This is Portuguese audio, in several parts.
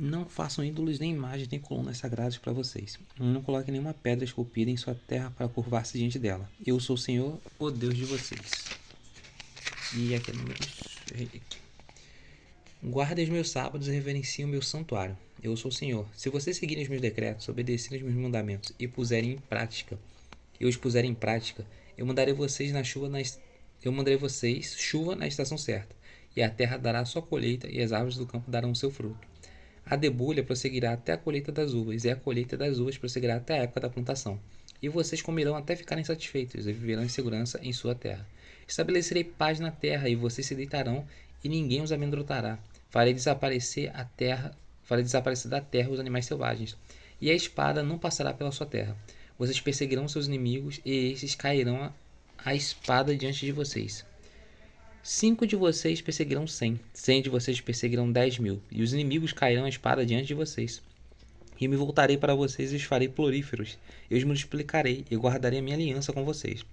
Não façam ídolos nem imagens nem colunas sagradas para vocês. Não coloquem nenhuma pedra esculpida em sua terra para curvar-se diante dela. Eu sou o Senhor, o Deus de vocês. E aqui é números. Guardem os meus sábados e reverenciem o meu santuário. Eu sou o Senhor. Se vocês seguirem os meus decretos, obedecerem os meus mandamentos e puserem em prática, eu os puserem em prática, eu mandarei vocês chuva na estação certa, e a terra dará a sua colheita e as árvores do campo darão o seu fruto. A debulha prosseguirá até a colheita das uvas, e a colheita das uvas prosseguirá até a época da plantação. E vocês comerão até ficarem satisfeitos, e viverão em segurança em sua terra. Estabelecerei paz na terra, e vocês se deitarão, e ninguém os amedrontará. Farei desaparecer da terra os animais selvagens, e a espada não passará pela sua terra. Vocês perseguirão seus inimigos, e estes cairão a espada diante de vocês. 5 de vocês perseguirão 100, 100 de vocês perseguirão 10.000, e os inimigos cairão a espada diante de vocês. E me voltarei para vocês e os farei floríferos. Eu os multiplicarei e guardarei a minha aliança com vocês.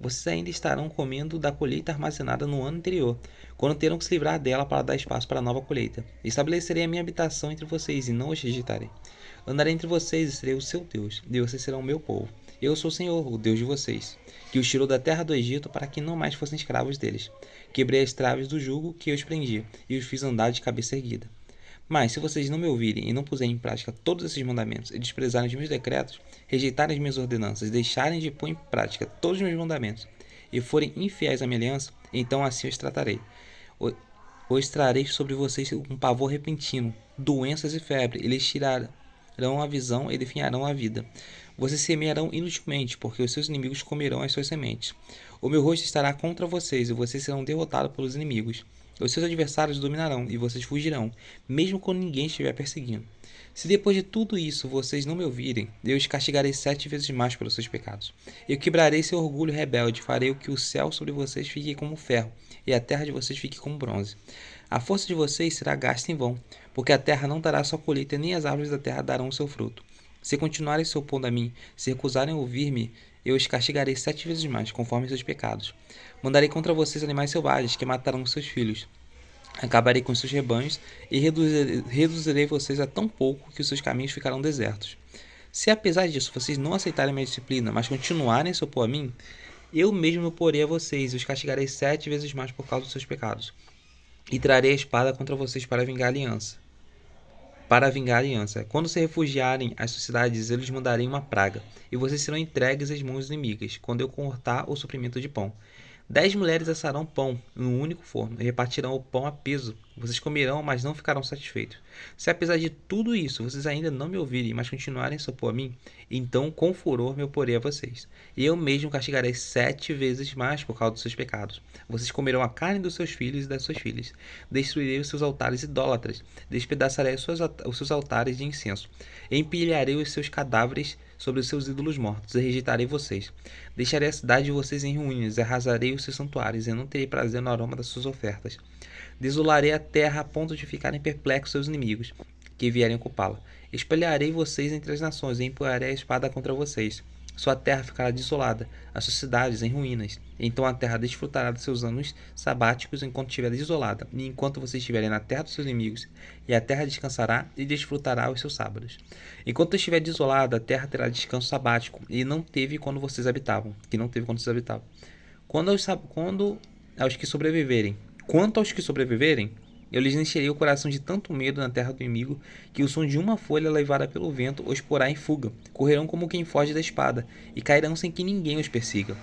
Vocês ainda estarão comendo da colheita armazenada no ano anterior, quando terão que se livrar dela para dar espaço para a nova colheita. Estabelecerei a minha habitação entre vocês e não os rejeitarei. Andarei entre vocês e serei o seu Deus, e vocês serão o meu povo. Eu sou o Senhor, o Deus de vocês, que os tirou da terra do Egito para que não mais fossem escravos deles. Quebrei as traves do jugo que eu os prendia, e os fiz andar de cabeça erguida. Mas, se vocês não me ouvirem e não puserem em prática todos esses mandamentos, e desprezarem os meus decretos, rejeitarem as minhas ordenanças, deixarem de pôr em prática todos os meus mandamentos, e forem infiéis à minha aliança, então assim os tratarei. Os trarei sobre vocês um pavor repentino, doenças e febre, e lhes tirarão a visão e definharão a vida. Vocês semearão inutilmente, porque os seus inimigos comerão as suas sementes. O meu rosto estará contra vocês, e vocês serão derrotados pelos inimigos. Os seus adversários dominarão, e vocês fugirão, mesmo quando ninguém estiver perseguindo. Se depois de tudo isso vocês não me ouvirem, eu os castigarei 7 vezes mais pelos seus pecados. Eu quebrarei seu orgulho rebelde, farei o que o céu sobre vocês fique como ferro, e a terra de vocês fique como bronze. A força de vocês será gasta em vão, porque a terra não dará sua colheita, nem as árvores da terra darão o seu fruto. Se continuarem se opondo a mim, se recusarem ouvir-me, eu os castigarei 7 vezes mais, conforme seus pecados. Mandarei contra vocês animais selvagens, que matarão seus filhos. Acabarei com seus rebanhos, e reduzirei vocês a tão pouco que os seus caminhos ficarão desertos. Se apesar disso vocês não aceitarem minha disciplina, mas continuarem a se opor a mim, eu mesmo me oporei a vocês, e os castigarei 7 vezes mais por causa dos seus pecados. E trarei a espada contra vocês para vingar a aliança. Quando se refugiarem às suas cidades, eu lhes mandarei uma praga, e vocês serão entregues às mãos inimigas, quando eu cortar o suprimento de pão. 10 mulheres assarão pão num único forno, e repartirão o pão a peso. Vocês comerão, mas não ficarão satisfeitos. Se apesar de tudo isso, vocês ainda não me ouvirem, mas continuarem a se opor a mim, então com furor me oporei a vocês. E eu mesmo castigarei 7 vezes mais por causa dos seus pecados. Vocês comerão a carne dos seus filhos e das suas filhas. Destruirei os seus altares idólatras. Despedaçarei os seus altares de incenso. Empilharei os seus cadáveres sobre os seus ídolos mortos, e rejeitarei vocês. Deixarei a cidade de vocês em ruínas, e arrasarei os seus santuários, e não terei prazer no aroma das suas ofertas. Desolarei a terra a ponto de ficarem perplexos seus inimigos, que vierem ocupá-la. Espalharei vocês entre as nações, e empunharei a espada contra vocês. Sua terra ficará desolada, as suas cidades em ruínas. Então a terra desfrutará dos seus anos sabáticos enquanto estiver desolada, e enquanto vocês estiverem na terra dos seus inimigos, e a terra descansará e desfrutará os seus sábados. Enquanto estiver desolada, a terra terá descanso sabático, e não teve quando vocês habitavam, Quanto aos que sobreviverem, eu lhes encherei o coração de tanto medo na terra do inimigo, que o som de uma folha levada pelo vento os porá em fuga. Correrão como quem foge da espada, e cairão sem que ninguém os persiga.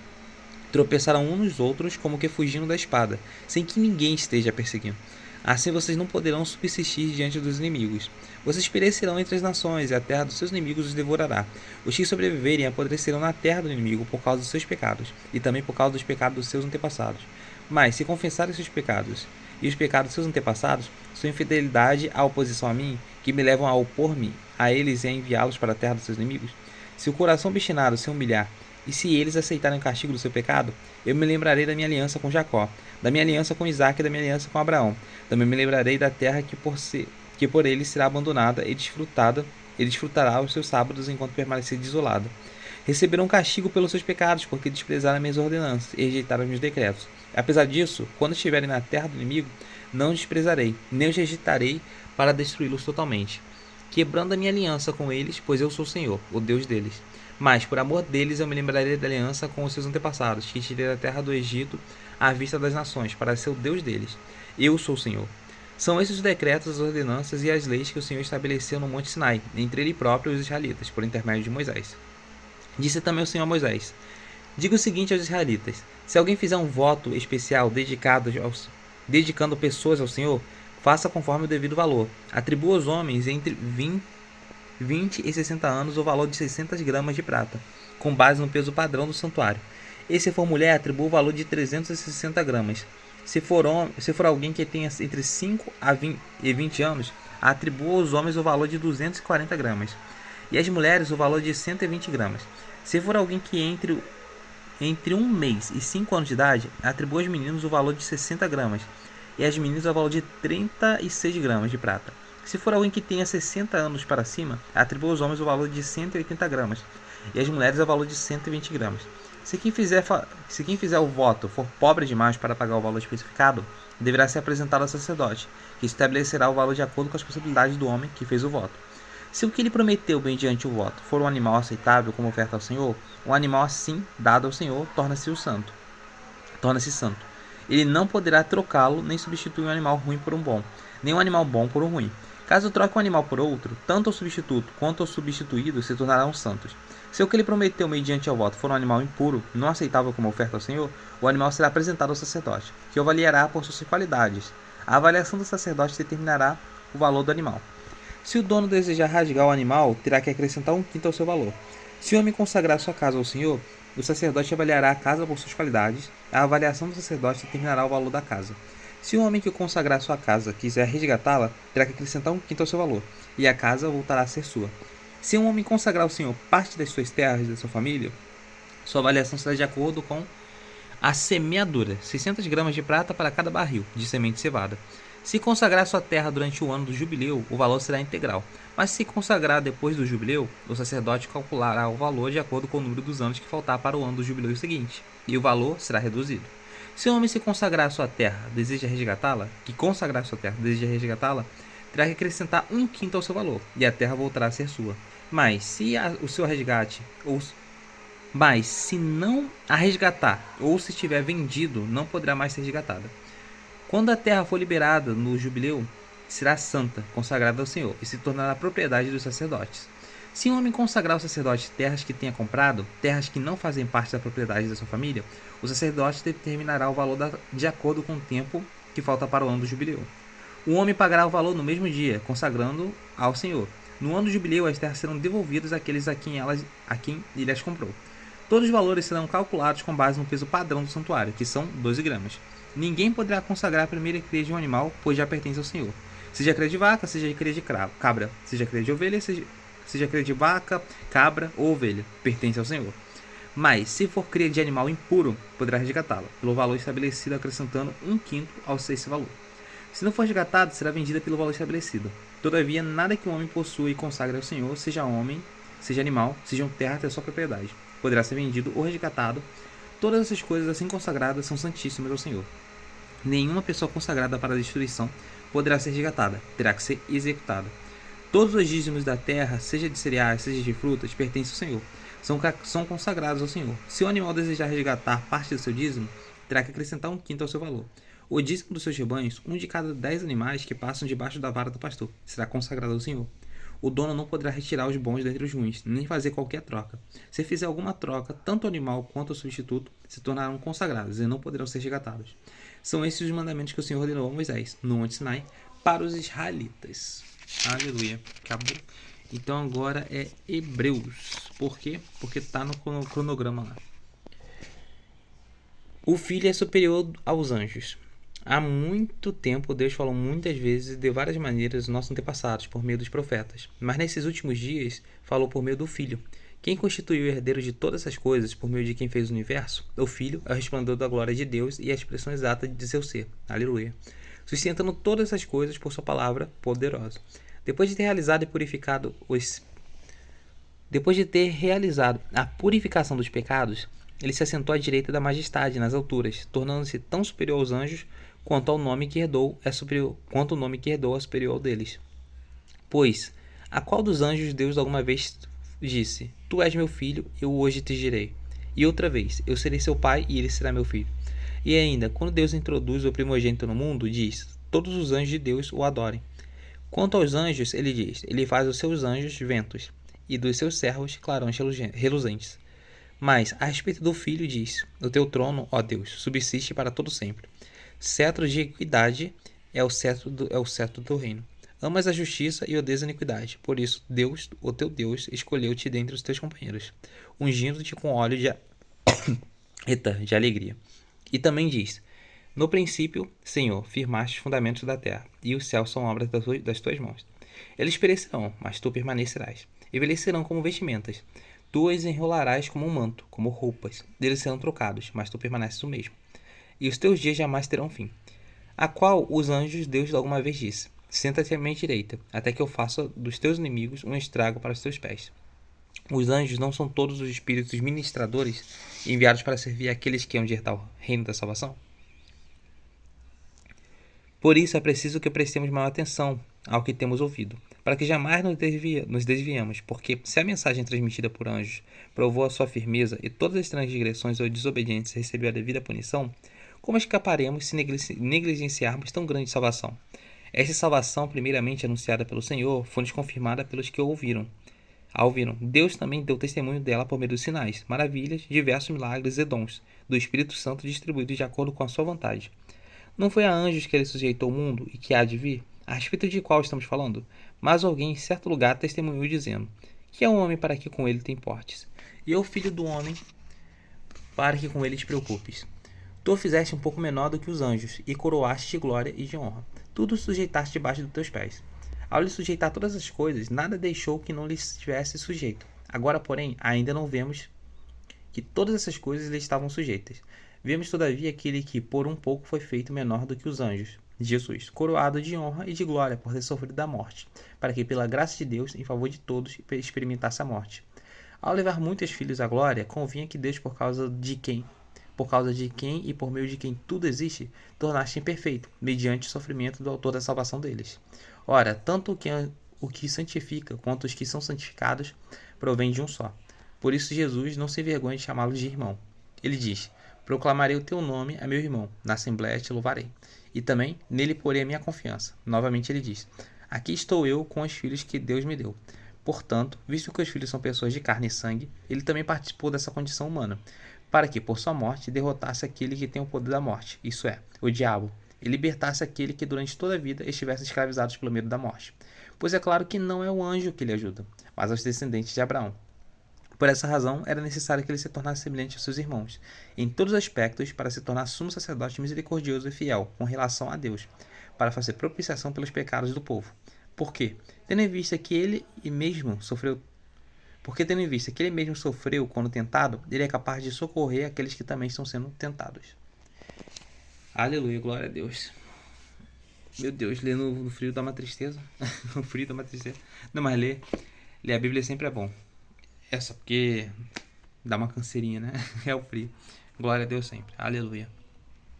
Tropeçarão uns nos outros como que fugindo da espada, sem que ninguém esteja perseguindo. Assim vocês não poderão subsistir diante dos inimigos. Vocês perecerão entre as nações, e a terra dos seus inimigos os devorará. Os que sobreviverem apodrecerão na terra do inimigo por causa dos seus pecados, e também por causa dos pecados dos seus antepassados. Mas, se confessarem seus pecados, e os pecados dos seus antepassados, sua infidelidade à oposição a mim, que me levam a opor-me a eles e a enviá-los para a terra dos seus inimigos, se o coração obstinado se humilhar, e se eles aceitarem o castigo do seu pecado, eu me lembrarei da minha aliança com Jacó, da minha aliança com Isaque e da minha aliança com Abraão. Também me lembrarei da terra que por eles será abandonada e desfrutará os seus sábados enquanto permanecer desolado. Receberão castigo pelos seus pecados, porque desprezaram as minhas ordenanças e rejeitaram os meus decretos. Apesar disso, quando estiverem na terra do inimigo, não desprezarei, nem os rejeitarei para destruí-los totalmente, quebrando a minha aliança com eles, pois eu sou o Senhor, o Deus deles. Mas, por amor deles, eu me lembrarei da aliança com os seus antepassados, que tirei da terra do Egito à vista das nações, para ser o Deus deles. Eu sou o Senhor. São esses os decretos, as ordenanças e as leis que o Senhor estabeleceu no Monte Sinai, entre ele próprio e os israelitas, por intermédio de Moisés. Disse também o Senhor a Moisés: diga o seguinte aos israelitas: se alguém fizer um voto especial dedicando pessoas ao Senhor, faça conforme o devido valor. Atribua aos homens entre 20 e 60 anos o valor de 600 gramas de prata, com base no peso padrão do santuário. E se for mulher, atribua o valor de 360 gramas. Se for alguém que tenha entre 5 e 20 anos, atribua aos homens o valor de 240 gramas. E às mulheres o valor de 120 gramas. Se for alguém que entre 1 mês e 5 anos de idade, atribua aos meninos o valor de 60 gramas. E às meninas o valor de 36 gramas de prata. Se for alguém que tenha 60 anos para cima, atribua aos homens o valor de 180 gramas. E às mulheres o valor de 120 gramas. Se quem fizer o voto for pobre demais para pagar o valor especificado, deverá ser apresentado ao sacerdote, que estabelecerá o valor de acordo com as possibilidades do homem que fez o voto. Se o que ele prometeu mediante o voto for um animal aceitável como oferta ao Senhor, um animal assim dado ao Senhor torna-se santo. Ele não poderá trocá-lo nem substituir um animal ruim por um bom, nem um animal bom por um ruim. Caso troque um animal por outro, tanto o substituto quanto o substituído se tornarão santos. Se o que ele prometeu mediante o voto for um animal impuro, não aceitável como oferta ao Senhor, o animal será apresentado ao sacerdote, que o avaliará por suas qualidades. A avaliação do sacerdote determinará o valor do animal. Se o dono desejar rasgar o animal, terá que acrescentar 1/5 ao seu valor. Se o homem consagrar sua casa ao Senhor, o sacerdote avaliará a casa por suas qualidades. A avaliação do sacerdote determinará o valor da casa. Se o homem que consagrar sua casa quiser resgatá-la, terá que acrescentar 1/5 ao seu valor, e a casa voltará a ser sua. Se um homem consagrar ao Senhor parte das suas terras e da sua família, sua avaliação será de acordo com a semeadura, 600 gramas de prata para cada barril de semente cevada. Se consagrar sua terra durante o ano do jubileu, o valor será integral. Mas se consagrar depois do jubileu, o sacerdote calculará o valor de acordo com o número dos anos que faltar para o ano do jubileu seguinte, e o valor será reduzido. Se o homem se consagrar sua terra, deseja resgatá-la, terá que acrescentar 1/5 ao seu valor, e a terra voltará a ser sua. Mas se não a resgatar, ou se estiver vendido, não poderá mais ser resgatada. Quando a terra for liberada no jubileu, será santa, consagrada ao Senhor, e se tornará propriedade dos sacerdotes. Se um homem consagrar ao sacerdote terras que tenha comprado, terras que não fazem parte da propriedade da sua família, o sacerdote determinará o valor de acordo com o tempo que falta para o ano do jubileu. O homem pagará o valor no mesmo dia, consagrando ao Senhor. No ano do jubileu, as terras serão devolvidas àqueles a quem ele as comprou. Todos os valores serão calculados com base no peso padrão do santuário, que são 12 gramas. Ninguém poderá consagrar a primeira cria de um animal, pois já pertence ao Senhor. Seja cria de vaca, seja cria de cabra, seja cria de ovelha, seja cria de vaca, cabra ou ovelha, pertence ao Senhor. Mas, se for cria de animal impuro, poderá resgatá-la, pelo valor estabelecido, acrescentando 1/5 ao esse valor. Se não for resgatado, será vendida pelo valor estabelecido. Todavia, nada que um homem possua e consagre ao Senhor, seja homem, seja animal, sejam terra até sua propriedade, poderá ser vendido ou resgatado. Todas essas coisas assim consagradas são santíssimas ao Senhor. Nenhuma pessoa consagrada para a destruição poderá ser resgatada, terá que ser executada. Todos os dízimos da terra, seja de cereais, seja de frutas, pertencem ao Senhor. São consagrados ao Senhor. Se o animal desejar resgatar parte do seu dízimo, terá que acrescentar 1/5 ao seu valor. O dízimo dos seus rebanhos, um de cada 10 animais que passam debaixo da vara do pastor, será consagrado ao Senhor. O dono não poderá retirar os bons dentre os ruins, nem fazer qualquer troca. Se fizer alguma troca, tanto o animal quanto o substituto se tornarão consagrados e não poderão ser resgatados. São esses os mandamentos que o Senhor ordenou a Moisés, no Monte Sinai, para os israelitas. Aleluia. Acabou. Então agora é Hebreus. Por quê? Porque está no cronograma lá. O filho é superior aos anjos. Há muito tempo Deus falou muitas vezes e de várias maneiras aos nossos antepassados por meio dos profetas, mas nesses últimos dias falou por meio do Filho. Quem constituiu o herdeiro de todas essas coisas por meio de quem fez o universo? O Filho é o resplandor da glória de Deus e a expressão exata de seu ser. Aleluia. Sustentando todas essas coisas por sua palavra poderosa. Depois de ter realizado a purificação dos pecados, ele se assentou à direita da majestade nas alturas, tornando-se tão superior aos anjos quanto o nome que herdou é superior ao deles. Pois, a qual dos anjos Deus alguma vez disse: Tu és meu filho, eu hoje te gerei. E outra vez: Eu serei seu pai e ele será meu filho. E ainda, quando Deus introduz o primogênito no mundo, diz: Todos os anjos de Deus o adorem. Quanto aos anjos, ele diz: Ele faz dos seus anjos ventos, e dos seus servos clarões reluzentes. Mas, a respeito do Filho, diz: O teu trono, ó Deus, subsiste para todo sempre. Cetro de equidade é o cetro do teu reino. Amas a justiça e odeias a iniquidade. Por isso, Deus, o teu Deus, escolheu-te dentre os teus companheiros, ungindo-te com óleo de alegria. E também diz: No princípio, Senhor, firmaste os fundamentos da terra, e os céus são obras das tuas mãos. Eles perecerão, mas tu permanecerás. Envelhecerão como vestimentas. Tu os enrolarás como um manto, como roupas. Eles serão trocados, mas tu permaneces o mesmo. E os teus dias jamais terão fim. A qual os anjos Deus alguma vez disse: Senta-te à minha direita, até que eu faça dos teus inimigos um estrago para os teus pés. Os anjos não são todos os espíritos ministradores enviados para servir aqueles que hão de herdar o reino da salvação? Por isso é preciso que prestemos maior atenção ao que temos ouvido, para que jamais nos desviemos, porque se a mensagem transmitida por anjos provou a sua firmeza e todas as transgressões ou desobediências receberam a devida punição, como escaparemos se negligenciarmos tão grande salvação? Esta salvação, primeiramente anunciada pelo Senhor, foi-nos confirmada pelos que a ouviram. Deus também deu testemunho dela por meio dos sinais, maravilhas, diversos milagres e dons do Espírito Santo distribuídos de acordo com a sua vontade. Não foi a anjos que ele sujeitou o mundo e que há de vir? A respeito de qual estamos falando? Mas alguém em certo lugar testemunhou dizendo: Que é um homem para que com ele te importes? E é o filho do homem para que com ele te preocupes. Tu o fizeste um pouco menor do que os anjos, e coroaste de glória e de honra. Tudo sujeitaste debaixo dos teus pés. Ao lhe sujeitar todas as coisas, nada deixou que não lhe estivesse sujeito. Agora, porém, ainda não vemos que todas essas coisas lhe estavam sujeitas. Vemos, todavia, aquele que por um pouco foi feito menor do que os anjos, Jesus, coroado de honra e de glória por ter sofrido a morte, para que, pela graça de Deus, em favor de todos, experimentasse a morte. Ao levar muitos filhos à glória, convinha que Deus, por causa de quem e por meio de quem tudo existe, tornaste imperfeito, mediante o sofrimento do autor da salvação deles. Ora, tanto o que santifica quanto os que são santificados provém de um só. Por isso Jesus não se envergonha de chamá-los de irmão. Ele diz: Proclamarei o teu nome a meu irmão, na assembléia te louvarei. E também nele porei a minha confiança. Novamente ele diz: Aqui estou eu com os filhos que Deus me deu. Portanto, visto que os filhos são pessoas de carne e sangue, ele também participou dessa condição humana, para que, por sua morte, derrotasse aquele que tem o poder da morte, isso é, o diabo, e libertasse aquele que durante toda a vida estivesse escravizado pelo medo da morte. Pois é claro que não é o anjo que lhe ajuda, mas os descendentes de Abraão. Por essa razão, era necessário que ele se tornasse semelhante aos seus irmãos, em todos os aspectos, para se tornar sumo sacerdote misericordioso e fiel com relação a Deus, para fazer propiciação pelos pecados do povo. Por quê? Tendo em vista que ele mesmo sofreu quando tentado, ele é capaz de socorrer aqueles que também estão sendo tentados. Aleluia, glória a Deus. Meu Deus, ler no frio dá uma tristeza. O frio dá uma tristeza. Não, mas ler a Bíblia sempre é bom. É só porque dá uma canseirinha, né? É o frio. Glória a Deus sempre. Aleluia.